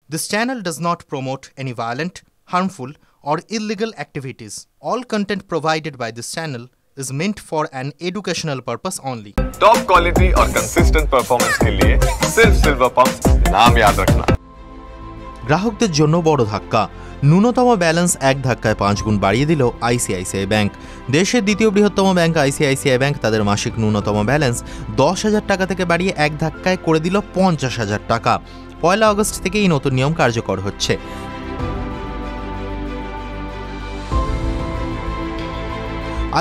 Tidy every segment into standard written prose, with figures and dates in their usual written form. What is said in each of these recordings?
This channel does not promote any violent, harmful, or illegal activities. All content provided by this channel is meant for an educational purpose only. Top quality और consistent performance के लिए सिर्फ silver pumps नाम याद रखना। গ্রাহকদের জন্য বড় ধাক্কা। ন্যূনতম ব্যালেন্স এক ধাক্কায় 5 গুণ বাড়িয়ে দিল আইসিআইসিআই ব্যাংক। দেশের দ্বিতীয় বৃহত্তম ব্যাংক আইসিআইসিআই ব্যাংক তাদের মাসিক ন্যূনতম ব্যালেন্স 10,000 টাকা থেকে বাড়িয়ে এক ধাক্কায় করে দিল 50,000 টাকা। 1 আগস্ট থেকে এই নতুন নিয়ম কার্যকর হচ্ছে।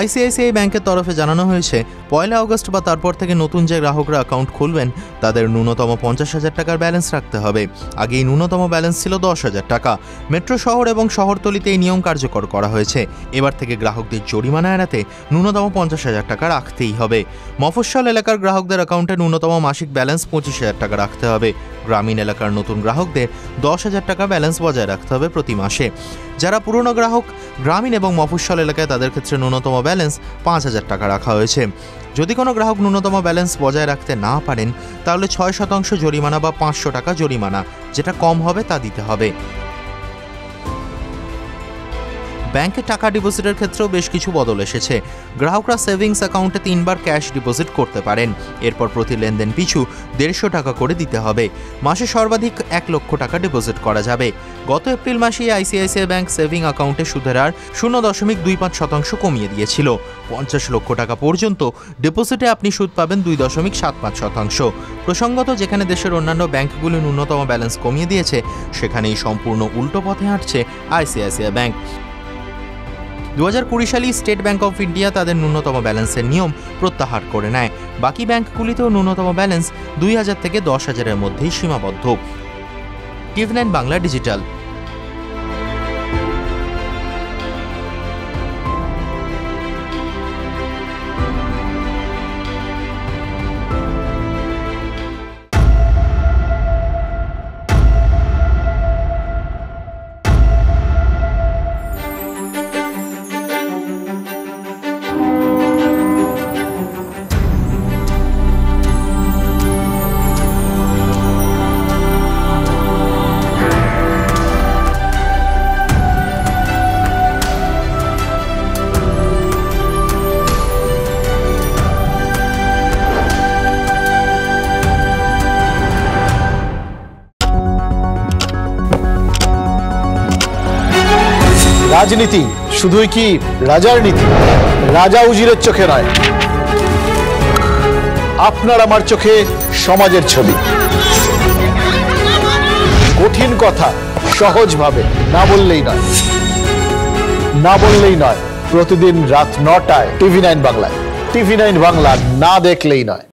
আইসিআইসিআই ব্যাংকের তরফে জানানো হয়েছে 1 আগস্ট বা তারপর থেকে নতুন যে গ্রাহকরা অ্যাকাউন্ট খুলবেন তাদের ন্যূনতম 50,000 টাকার ব্যালেন্স রাখতে হবে। আগে এই ন্যূনতম ব্যালেন্স ছিল 10,000 টাকা। মেট্রো শহর এবং শহরতলিতে এই নিয়ম কার্যকর করা হয়েছে। এবার থেকে গ্রাহকদের জরিমানা এড়াতে ন্যূনতম 50,000 টাকা রাখতেই হবে। মফস্বল এলাকার গ্রাহকদের অ্যাকাউন্টে ন্যূনতম মাসিক ব্যালেন্স 25,000 টাকা রাখতে হবে। গ্রামীণ এলাকার নতুন গ্রাহকদের 10,000 টাকা ব্যালেন্স বজায় রাখতে হবে প্রতি মাসে। যারা পুরনো গ্রাহক গ্রামীণ এবং মফস্বল এলাকায় তাদের ক্ষেত্রে ন্যূনতম ব্যালেন্স 5,000 টাকা রাখা হয়েছে। যদি কোনো গ্রাহক ন্যূনতম ব্যালেন্স বজায় রাখতে না পারেন তাহলে 6% জরিমানা বা 500 টাকা জরিমানা, যেটা কম হবে তা দিতে হবে। ব্যাংকে টাকা ডিপোজিটের ক্ষেত্রেও বেশ কিছু বদল এসেছে। গ্রাহকরা সেভিংস অ্যাকাউন্টে 3 বার ক্যাশ ডিপোজিট করতে পারেন। এরপর প্রতি লেনদেন পিছু 150 টাকা করে দিতে হবে। মাসে সর্বাধিক 1 লক্ষ টাকা ডিপোজিট করা যাবে। গত এপ্রিল মাসে আইসিআইসিআই ব্যাংক সেভিং অ্যাকাউন্টে সুদের হার 0.25% কমিয়ে দিয়েছিল। 50 লক্ষ টাকা পর্যন্ত ডিপোজিটে আপনি সুদ পাবেন 2.75%। প্রসঙ্গত, যেখানে দেশের অন্যান্য ব্যাংকগুলি ন্যূনতম ব্যালেন্স কমিয়ে দিয়েছে সেখানেই সম্পূর্ণ উল্টো পথে হাঁটছে আইসিআইসিআই ব্যাংক। 2020 সালে স্টেট ব্যাংক অফ ইন্ডিয়া তাদের ন্যূনতম ব্যালেন্সের নিয়ম প্রত্যাহার করে নেয়। বাকি ব্যাংকগুলিতেও ন্যূনতম ব্যালেন্স 2,000 থেকে 10,000-এর মধ্যেই সীমাবদ্ধ। TV9 Bangla digital. রাজনীতি শুধুই কি রাজার নীতি? রাজা উজিরের চোখে নয়, আপনার আমার চোখে সমাজের ছবি। কঠিন কথা সহজভাবে না বললেই নয়। প্রতিদিন রাত 9টায় TV9 বাংলায়। TV9 বাংলা না দেখলেই নয়।